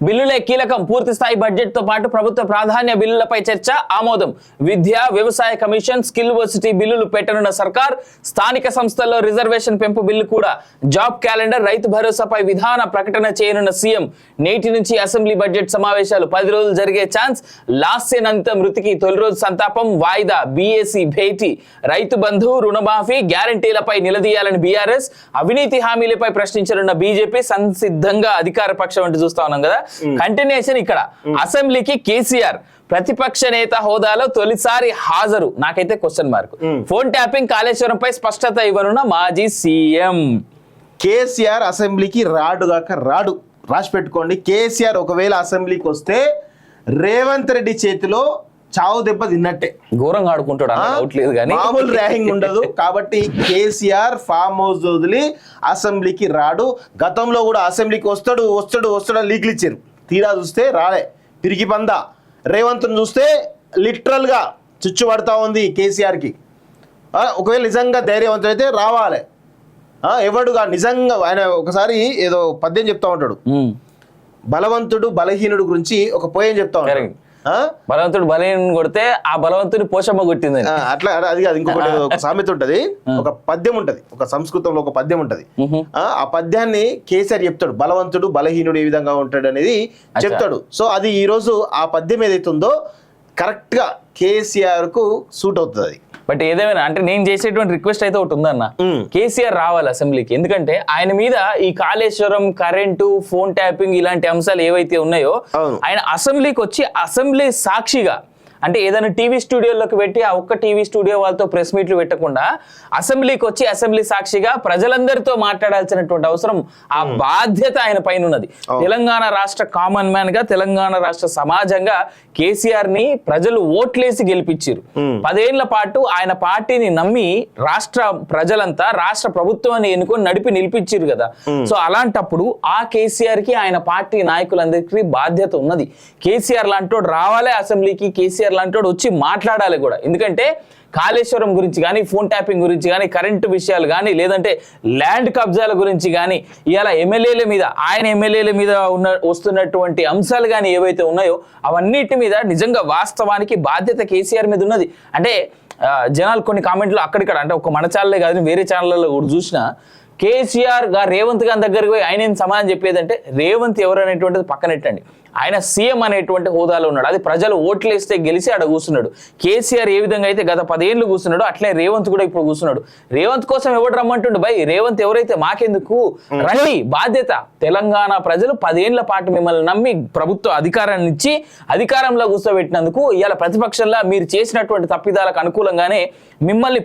బిల్లులే కీలకం. పూర్తి స్థాయి బడ్జెట్ తో పాటు ప్రభుత్వ ప్రాధాన్య బిల్లులపై చర్చ, ఆమోదం. విద్య, వ్యవసాయ కమిషన్, స్కిల్ వర్సిటీ బిల్లులు పెట్టనున్న సర్కార్. స్థానిక సంస్థల్లో రిజర్వేషన్ పెంపు బిల్లు కూడా. జాబ్ క్యాలెండర్, రైతు భరోసాపై విధాన ప్రకటన చేయనున్న సీఎం. నేటి నుంచి అసెంబ్లీ బడ్జెట్ సమావేశాలు 10 రోజులు జరిగే ఛాన్స్. లాస్యనంత మృతికి తొలి రోజు సంతాపం, వాయిదా. బీఏసీ భేటీ. రైతు బంధు, రుణమాఫీ, గ్యారంటీలపై నిలదీయాలని బీఆర్ఎస్. అవినీతి హామీలపై ప్రశ్నించనున్న బీజేపీ. సంసిద్ధంగా అధికార పక్షం అంటూ చూస్తా ఉన్నాం కదా. కంటిన్యూషన్ ఇక్కడ అసెంబ్లీకి కేసీఆర్ ప్రతిపక్ష నేత హోదాలో తొలిసారి హాజరు. నాకైతే క్వశ్చన్ మార్క్. ఫోన్ ట్యాపింగ్, కాళేశ్వరంపై స్పష్టత ఇవ్వనున్న మాజీ సీఎం. కేసీఆర్ అసెంబ్లీకి రాడు. రాసి పెట్టుకోండి. కేసీఆర్ ఒకవేళ అసెంబ్లీకి వస్తే రేవంత్ రెడ్డి చేతిలో చావు దెబ్బ తిన్నట్టే. ఘోరంగా ఆడుకుంటాడు, డౌట్ లేదు కానీ మామూలు ర్యాగింగ్ ఉండదు. కాబట్టి కేసీఆర్ ఫామ్ హౌస్ వదిలి అసెంబ్లీకి రాడు. గతంలో కూడా అసెంబ్లీకి వస్తాడు లీక్లు ఇచ్చారు. తీరా చూస్తే రాలే, పిరికి పంద. రేవంత్ను చూస్తే లిటరల్ గా చుచ్చు పడతా ఉంది కేసీఆర్కి. ఒకవేళ నిజంగా ధైర్యవంతుడు అయితే రావాలి. ఎవడుగా నిజంగా ఆయన ఒకసారి ఏదో పద్యం చెప్తా ఉంటాడు. బలవంతుడు బలహీనుడు గురించి ఒక పోయం చెప్తా ఉంటాడు. బలవంతుడు బలహీనుడు కొడితే ఆ బలవంతుడి పోషమ్మ కొట్టింది అట్లా. అది కాదు, ఇంకొకటి ఒక సామెత ఉంటది, ఒక పద్యం ఉంటది, ఒక సంస్కృతంలో ఒక పద్యం ఉంటది. ఆ పద్యాన్ని కేసీఆర్ చెప్తాడు. బలవంతుడు బలహీనుడు ఏ విధంగా ఉంటాడు అనేది చెప్తాడు. సో అది ఈ రోజు ఆ పద్యం ఏదైతే ఉందో కరెక్ట్ గా కేసీఆర్ కు సూట్ అవుతుంది. బట్ ఏదేమైనా అంటే నేను చేసేటువంటి రిక్వెస్ట్ అయితే ఒకటి ఉందన్న, కేసీఆర్ రావాలి అసెంబ్లీకి. ఎందుకంటే ఆయన మీద ఈ కాళేశ్వరం, కరెంటు, ఫోన్ ట్యాపింగ్ ఇలాంటి అంశాలు ఏవైతే ఉన్నాయో ఆయన అసెంబ్లీకి వచ్చి అసెంబ్లీ సాక్షిగా అంటే ఏదైనా టీవీ స్టూడియోలోకి పెట్టి ఆ ఒక్క టీవీ స్టూడియో వాళ్ళతో ప్రెస్ మీట్లు పెట్టకుండా అసెంబ్లీకి వచ్చి అసెంబ్లీ సాక్షిగా ప్రజలందరితో మాట్లాడాల్సినటువంటి అవసరం, ఆ బాధ్యత ఆయన పైన ఉన్నది. తెలంగాణ రాష్ట్ర కామన్ మ్యాన్ గా, తెలంగాణ రాష్ట్ర సమాజంగా కేసీఆర్ ని ప్రజలు ఓట్లేసి గెలిపించారు. 10 ఏళ్ల పాటు ఆయన పార్టీని నమ్మి రాష్ట్ర ప్రజలంతా రాష్ట్ర ప్రభుత్వాన్ని ఎన్నుకొని నడిపి నిలిపించారు కదా. సో అలాంటప్పుడు ఆ కేసీఆర్ కి ఆయన పార్టీ నాయకులందరికీ బాధ్యత ఉన్నది. కేసీఆర్ లాంటోడు రావాలి అసెంబ్లీకి, కేసీఆర్ లాంటోడు వచ్చి మాట్లాడాలి కూడా. ఎందుకంటే కాళేశ్వరం గురించి కానీ, ఫోన్ ట్యాపింగ్ గురించి కానీ, కరెంటు విషయాలు కానీ, లేదంటే ల్యాండ్ కబ్జాల గురించి కానీ, ఇవాళ ఎమ్మెల్యేల మీద, ఆయన ఎమ్మెల్యేల మీద వస్తున్నటువంటి అంశాలు కానీ ఏవైతే ఉన్నాయో అవన్నిటి మీద నిజంగా వాస్తవానికి బాధ్యత కేసీఆర్ మీద ఉన్నది. అంటే జనాలు కొన్ని కామెంట్లు అక్కడిక్కడ, అంటే ఒక మన ఛానలే కాదు వేరే ఛానళ్ళలో కూడా చూసినా కేసీఆర్ రేవంత్ గారి దగ్గరికి పోయి ఆయన ఏం సమాధానం చెప్పేదంటే, రేవంత్ ఎవరు అనేటువంటిది పక్కనెట్టండి, ఆయన సీఎం అనేటువంటి హోదాలో ఉన్నాడు. అది ప్రజలు ఓట్లు వేస్తే గెలిచి ఆడ కూర్చున్నాడు. కేసీఆర్ ఏ విధంగా అయితే గత 10 ఏళ్ళు కూర్చున్నాడు అట్లే రేవంత్ కూడా ఇప్పుడు కూర్చున్నాడు. రేవంత్ కోసం ఎవడు రమ్మంటుండు భయ్? రేవంత్ ఎవరైతే మాకెందుకు రండి. బాధ్యత తెలంగాణ ప్రజలు 10 ఏళ్ల పాటు మిమ్మల్ని నమ్మి ప్రభుత్వ అధికారాన్ని ఇచ్చి అధికారంలో కూర్చోబెట్టినందుకు ఇవాళ ప్రతిపక్షంలో మీరు చేసినటువంటి తప్పిదాలకు అనుకూలంగానే మిమ్మల్ని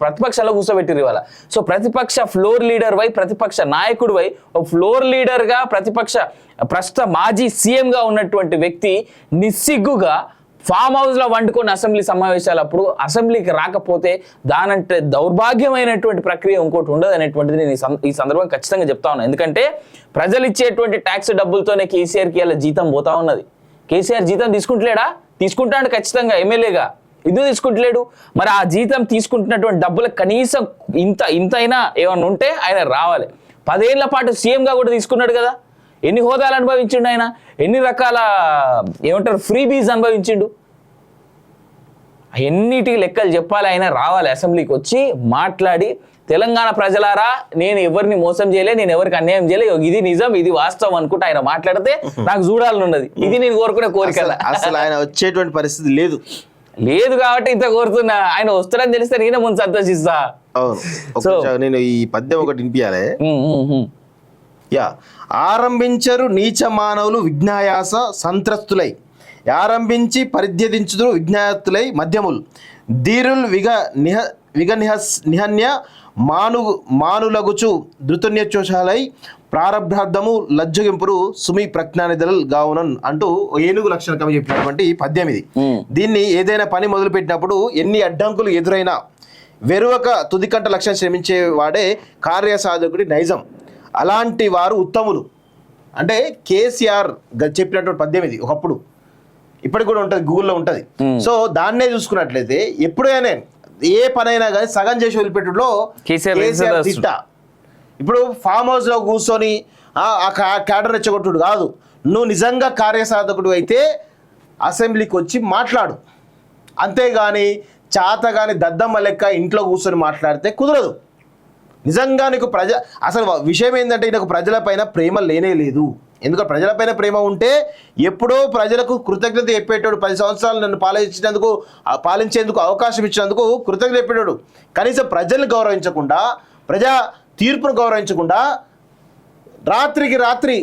ప్రతిపక్షంలో కూర్చోబెట్టిరు ఇవాళ. సో ప్రతిపక్ష ఫ్లోర్ లీడర్ వై, ప్రతిపక్ష నాయకుడు వై, ఫ్లోర్ లీడర్ గా ప్రస్తుత మాజీ సీఎం గా ఉన్నటువంటి వ్యక్తి నిస్సిగ్గుగా ఫామ్ హౌస్ లో వండుకొని అసెంబ్లీ సమావేశాలప్పుడు అసెంబ్లీకి రాకపోతే దానంటే దౌర్భాగ్యమైనటువంటి ప్రక్రియ ఇంకోటి ఉండదు అనేటువంటిది నేను ఈ సందర్భంగా ఖచ్చితంగా చెప్తా ఉన్నాను. ఎందుకంటే ప్రజలు ఇచ్చేటువంటి ట్యాక్స్ డబ్బులతోనే కేసీఆర్కి ఇలా జీతం పోతా ఉన్నది. కేసీఆర్ జీతం తీసుకుంటలేడా? తీసుకుంటాడు ఖచ్చితంగా ఎమ్మెల్యేగా. ఇది తీసుకుంటలేడు. మరి ఆ జీతం తీసుకుంటున్నటువంటి డబ్బులు కనీసం ఇంతైనా ఏమన్నా ఉంటే ఆయన రావాలి. 10 ఏళ్ల పాటు సీఎంగా కూడా తీసుకున్నాడు కదా. ఎన్ని హోదాలు అనుభవించిండు ఆయన, ఎన్ని రకాల ఏమంటారు ఫ్రీ బీజ్ అనుభవించిండు. ఎన్నిటికి లెక్కలు చెప్పాలి. ఆయన రావాలి అసెంబ్లీకి వచ్చి మాట్లాడి, తెలంగాణ ప్రజలారా నేను ఎవరిని మోసం చేయలే, నేను ఎవరికి అన్యాయం చేయలే, ఇది నిజం, ఇది వాస్తవం అనుకుంటే ఆయన మాట్లాడితే నాకు చూడాలనున్నది. ఇది నేను కోరుకునే కోరిక. అసలు ఆయన వచ్చేటువంటి పరిస్థితి లేదు కాబట్టి ఇంత కోరుతున్నా. ఆయన వస్తాడని తెలిస్తే నేనే ముందు సంతోషిస్తా. నేను ఈ పద్యం ఒకటి వినిపించాలి. ఆరంభించరు నీచ మానవులు విజ్ఞాయాస సంత్రస్తులై, ఆరంభించి పరిధ్యదించుదురు విజ్ఞాతులై మధ్యములు, ధీరుల్ నిహన్య మానులగుచు ధృతున్యచోషాలై, ప్రారబ్ధార్థము లజ్జగింపురు సుమి ప్రజ్ఞానిధులు గావునన్ అంటూ ఏనుగు లక్షణ కవి చెప్పినటువంటి పద్యం ఇది. దీన్ని ఏదైనా పని మొదలు పెట్టినప్పుడు ఎన్ని అడ్డంకులు ఎదురైనా వెరువక తుదికంట లక్ష్యం శ్రమించే వాడే కార్యసాధకుడి నైజం. అలాంటి వారు ఉత్తములు. అంటే కేసీఆర్ చెప్పినటువంటి పద్యం ఇది. ఒకప్పుడు ఇప్పటికి కూడా ఉంటుంది, గూగుల్లో ఉంటుంది. సో దాన్నే చూసుకున్నట్లయితే ఎప్పుడైనా ఏ పనైనా కానీ సగం చేసి వదిలిపెట్టులో కేసీఆర్ తిట్ట. ఇప్పుడు ఫామ్ హౌస్ లో కూర్చొని ఆ క్యాడర్ రెచ్చగొట్టుడు కాదు, నువ్వు నిజంగా కార్యసాధకుడు అయితే అసెంబ్లీకి వచ్చి మాట్లాడు, అంతేగాని చాతగాని దద్దమ్మ లెక్క ఇంట్లో కూర్చొని మాట్లాడితే కుదరదు. నిజంగా నీకు అసలు విషయం ఏంటంటే ఈయనకు ప్రజలపైన ప్రేమ లేనే లేదు. ఎందుకంటే ప్రజలపైన ప్రేమ ఉంటే ఎప్పుడో ప్రజలకు కృతజ్ఞత చెప్పేటోడు. 10 సంవత్సరాలు నన్ను పాలించేందుకు అవకాశం ఇచ్చినందుకు కృతజ్ఞత చెప్పేటోడు. కనీసం ప్రజల్ని గౌరవించకుండా, ప్రజా తీర్పును గౌరవించకుండా రాత్రికి రాత్రి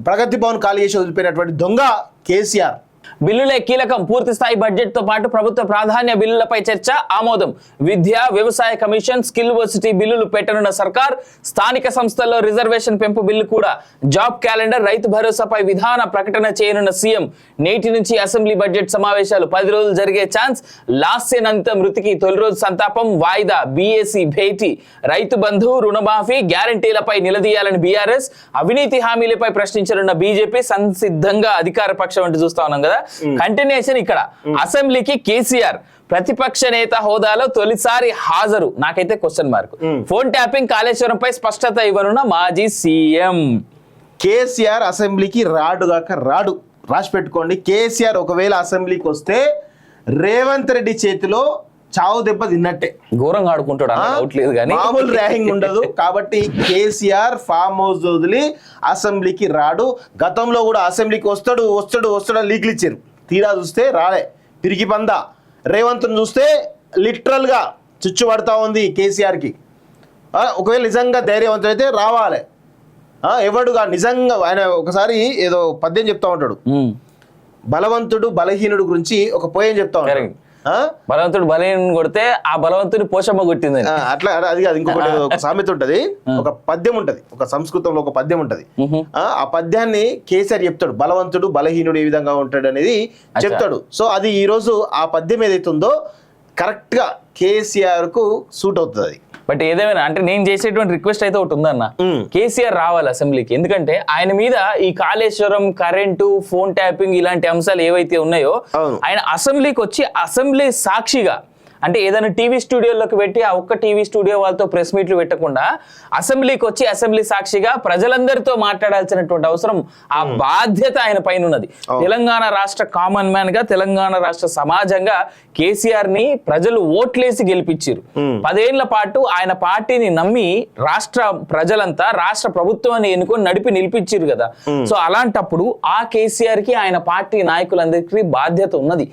ప్రగతి భవన్ ఖాళీ చేసి వదిలిపోయినటువంటి దొంగ కేసీఆర్. బిల్లులే కీలకం. పూర్తి స్థాయి బడ్జెట్ తో పాటు ప్రభుత్వ ప్రాధాన్య బిల్లులపై చర్చ, ఆమోదం. విద్య, వ్యవసాయ కమిషన్, స్కిల్ వర్సిటీ బిల్లులు పెట్టనున్న సర్కార్. స్థానిక సంస్థల్లో రిజర్వేషన్ పెంపు బిల్లు కూడా. జాబ్ క్యాలెండర్, రైతు భరోసాపై విధాన ప్రకటన చేయనున్న సీఎం. నేటి నుంచి అసెంబ్లీ బడ్జెట్ సమావేశాలు 10 రోజులు జరిగే ఛాన్స్. లాస్యనంత మృతికి తొలి రోజు సంతాపం, వాయిదా. బీఏసీ భేటీ. రైతు బంధు, రుణమాఫీ, గ్యారంటీలపై నిలదీయాలని బీఆర్ఎస్. అవినీతి హామీలపై ప్రశ్నించనున్న బీజేపీ. సంసిద్ధంగా అధికార పక్షం అంటూ చూస్తా ఉన్నాం కదా. కంటిన్యూషన్ ఇక్కడ అసెంబ్లీకి కేసీఆర్ ప్రతిపక్ష నేత హోదాలో తొలిసారి హాజరు. నాకైతే క్వశ్చన్ మార్క్. ఫోన్ ట్యాపింగ్, కాళేశ్వరంపై స్పష్టత ఇవ్వనున్న మాజీ సీఎం కేసీఆర్ అసెంబ్లీకి రాడు. రాసి పెట్టుకోండి. కేసీఆర్ ఒకవేళ అసెంబ్లీకి వస్తే రేవంత్ రెడ్డి చేతిలో చావు దెబ్బ తిన్నట్టే. ఘోరంగా ఆడుకుంటాడు, డౌట్ లేదు కానీ మామూలు ర్యాగింగ్ ఉండదు. కాబట్టి కేసీఆర్ ఫామ్ హౌస్ వదిలి అసెంబ్లీకి రాడు. గతంలో కూడా అసెంబ్లీకి వస్తాడు లీక్లు ఇచ్చారు. తీరా చూస్తే రాలే, పిరికి పందా. రేవంత్ను చూస్తే లిటరల్ గా చుచ్చు పడతా ఉంది కేసీఆర్కి. ఒకవేళ నిజంగా ధైర్యవంతుడు అయితే రావాలి. ఎవడుగా నిజంగా ఆయన ఒకసారి ఏదో పద్యం చెప్తా ఉంటాడు, బలవంతుడు బలహీనుడు గురించి ఒక పోయం చెప్తా ఉంటాడు. బలవంతుడు బలహీనుడు కొడితే ఆ బలవంతుని పోషమ్మ కొట్టింది అట్లా. అది కాదు, ఇంకొకటి ఒక సామెత ఉంటది, ఒక పద్యం ఉంటది, ఒక సంస్కృతంలో ఒక పద్యం ఉంటది. ఆ పద్యాన్ని కేసీఆర్ చెప్తాడు, బలవంతుడు బలహీనుడు ఏ విధంగా ఉంటాడు అనేది చెప్తాడు. సో అది ఈ రోజు ఆ పద్యం ఏదైతే ఉందో కరెక్ట్ గా కేసీఆర్ కు సూట్ అవుతుంది. బట్ ఏదేమైనా అంటే నేను చేసేటువంటి రిక్వెస్ట్ అయితే ఒకటి ఉందన్న, కేసీఆర్ రావాలి అసెంబ్లీకి. ఎందుకంటే ఆయన మీద ఈ కాళేశ్వరం, కరెంటు, ఫోన్ ట్యాపింగ్ ఇలాంటి అంశాలు ఏవైతే ఉన్నాయో ఆయన అసెంబ్లీకి వచ్చి అసెంబ్లీ సాక్షిగా, అంటే ఏదైనా టీవీ స్టూడియోలోకి పెట్టి ఆ ఒక్క టీవీ స్టూడియో వాళ్ళతో ప్రెస్ మీట్లు పెట్టకుండా అసెంబ్లీకి వచ్చి అసెంబ్లీ సాక్షిగా ప్రజలందరితో మాట్లాడాల్సినటువంటి అవసరం, ఆ బాధ్యత ఆయన పైన ఉన్నది. తెలంగాణ రాష్ట్ర కామన్ మ్యాన్ గా, తెలంగాణ రాష్ట్ర సమాజంగా కేసీఆర్ ని ప్రజలు ఓట్లేసి గెలిపించారు. 10 ఏళ్ల పాటు ఆయన పార్టీని నమ్మి రాష్ట్ర ప్రజలంతా రాష్ట్ర ప్రభుత్వాన్ని ఎన్నుకొని నడిపి నిలిపించారు కదా. సో అలాంటప్పుడు ఆ కేసీఆర్ కి ఆయన పార్టీ నాయకులందరికీ బాధ్యత ఉన్నది.